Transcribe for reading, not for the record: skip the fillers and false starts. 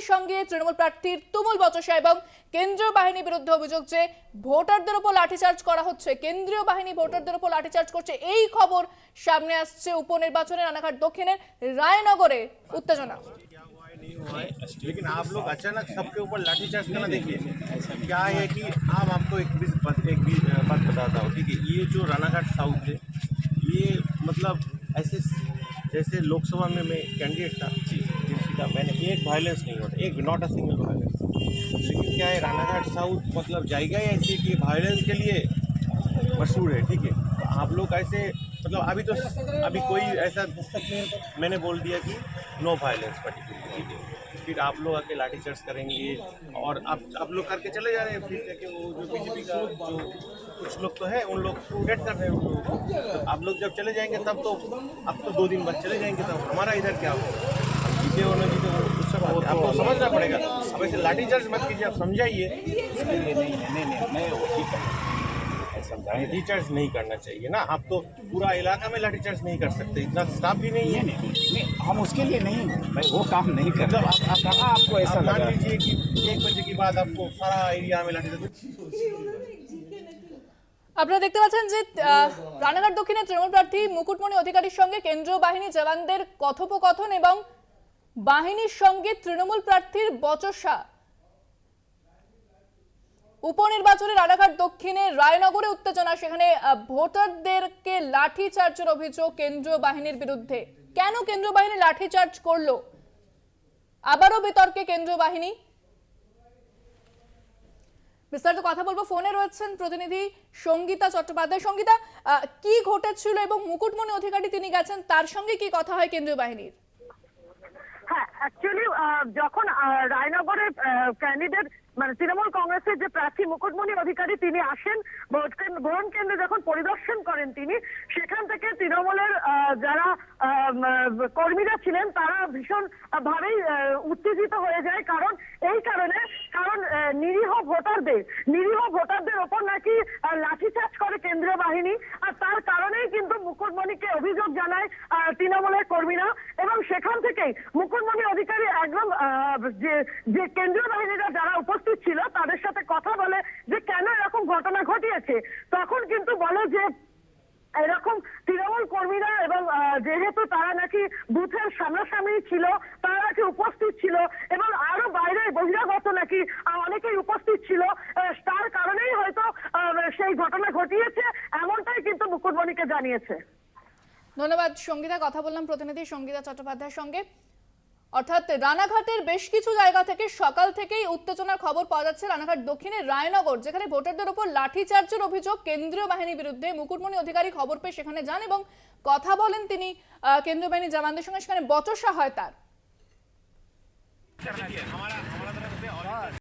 বাহিনীর সঙ্গে তৃণমূল প্রার্থীর তুমুল বচসা এবং কেন্দ্রীয় বাহিনীর বিরুদ্ধে অভিযোগ যে ভোটারদের উপর লাঠিচার্জ করা হচ্ছে, কেন্দ্রীয় বাহিনী ভোটারদের উপর লাঠিচার্জ করছে। এই খবর সামনে আসছে উপনির্বাচনে রানাঘাট দক্ষিণের रायनगरे उत्तेजना। लेकिन आप लोग अचानक सबके ऊपर लाठीचार्ज करना देखिए क्या है कि आप आपको एक बात बताता हूँ, ठीक है। ये जो रानाघाट साउथ है, ये मतलब ऐसे जैसे लोकसभा में मैं कैंडिडेट था, का मैंने एक वायलेंस नहीं होता, एक नॉट अ सिंगल वायलेंस। लेकिन क्या है, रानाघाट साउथ मतलब जाएगा ही ऐसे कि वायलेंस के लिए मशहूर है, ठीक है। तो आप लोग ऐसे मतलब अभी कोई ऐसा मैंने बोल दिया कि नो वायलेंस पर्टिकुलर, ठीक है। फिर आप लोग आके लाठीचार्ज करेंगे और आप लोग करके चले जा रहे हैं। फिर जाके वो जो बीजेपी का जो कुछ लोग तो है, उन लोग प्रोटेक्ट कर रहे हैं उन लोगों को। तो आप लोग जब चले जाएंगे तब तो अब तो 2 दिन बाद चले जाएंगे, तब हमारा इधर क्या होगा? जीते हो ना जीते हो कुछ सब आपको समझना पड़ेगा। अब ऐसे लाठीचार्ज मत कीजिए, आप समझाइए। लाठीचार्ज नहीं करना चाहिए ना, आप तो पूरा इलाका में लाठीचार्ज नहीं कर सकते, इतना स्टाफ भी नहीं है। नहीं, हम उसके लिए नहीं भाई, वो काम नहीं कर रहे। आप कहाँ आपको ऐसा मान लगा? लीजिए कि 1 बजे के बाद आपको सारा एरिया में लाठीचार्ज। আপনারা দেখতে পাচ্ছেন যে রানাঘাট দক্ষিণের তৃণমূল প্রার্থী মুকুটমণি অধিকারীর সঙ্গে কেন্দ্রীয় বাহিনী জওয়ানদের কথোপকথন এবং বাহিনীর সঙ্গে তৃণমূল প্রার্থীর বচসা। উপনির্বাচনে রানাঘাট দক্ষিণে রায়নগরে উত্তেজনা, সেখানে ভোটারদেরকে লাঠিচার্জের অভিযোগ কেন্দ্রীয় বাহিনীর বিরুদ্ধে। কেন কেন্দ্রীয় বাহিনী লাঠিচার্জ করলো? আবারও বিতর্কে কেন্দ্রীয় বাহিনী। বিস্তারিত কথা বলবো, ফোনে রয়েছেন প্রতিনিধি সঙ্গীতা চট্টোপাধ্যায়। সঙ্গীতা, কি ঘটেছিল এবং মুকুটমণি অধিকারী তিনি গেছেন, তার সঙ্গে কি কথা হয় কেন্দ্রীয় বাহিনীর? হ্যাঁ, অ্যাকচুয়ালি যখন রায়নগরে ক্যান্ডিডেট মানে তৃণমূল কংগ্রেসের যে প্রার্থী মুকুটমণি অধিকারী তিনি আসেন, ভোট কেন্দ্র যখন পরিদর্শন করেন তিনি, সেখান থেকে তৃণমূলের যারা কর্মীরা ছিলেন তারা ভীষণ ভাবেই উত্তেজিত হয়ে যায়। কারণ নিরীহ ভোটারদের ওপর নাকি লাঠিচার্জ করে কেন্দ্রীয় বাহিনী, আর তার কারণেই কিন্তু মুকুটমণিকে অভিযোগ জানায় তৃণমূলের কর্মীরা। এবং সেখান থেকেই মুকুটমণি অধিকারী একদম যে কেন্দ্রীয় বাহিনীরা যারা উপস্থিত ছিল তাদের সাথে কথা বলে যে কেন এরকম ঘটনা ঘটিয়েছে। তখন কিন্তু বলে যে এরকম তৃণমূল কর্মীরা এবং যেহেতু তারা নাকি বুথের সামনাসামনি ছিল, তারা নাকি উপস্থিত ছিল এবং আরো বাইরে বহিরাগত নাকি অনেকেই উপস্থিত ছিল, তার কারণেই হয়তো সেই ঘটনা ঘটিয়েছে, এমনটাই কিন্তু মুকুটমণিকে জানিয়েছে। ধন্যবাদ সঙ্গীতা। কথা বললাম প্রতিনিধি সঙ্গীতা চট্টোপাধ্যায়ের সঙ্গে। অর্থাৎ রানাঘাটের বেশ কিছু জায়গা থেকে সকাল থেকেই উত্তেজনার খবর পাওয়া যাচ্ছে রানাঘাট দক্ষিণের রায়নগর, যেখানে ভোটারদের উপর লাঠিচার্জের অভিযোগ কেন্দ্রীয় বাহিনীর বিরুদ্ধে। মুকুটমণি অধিকারী খবর পেয়ে সেখানে যান এবং কথা বলেন তিনি কেন্দ্রীয় বাহিনীর জওয়ানদের সঙ্গে। সেখানে বচসা হয় তার।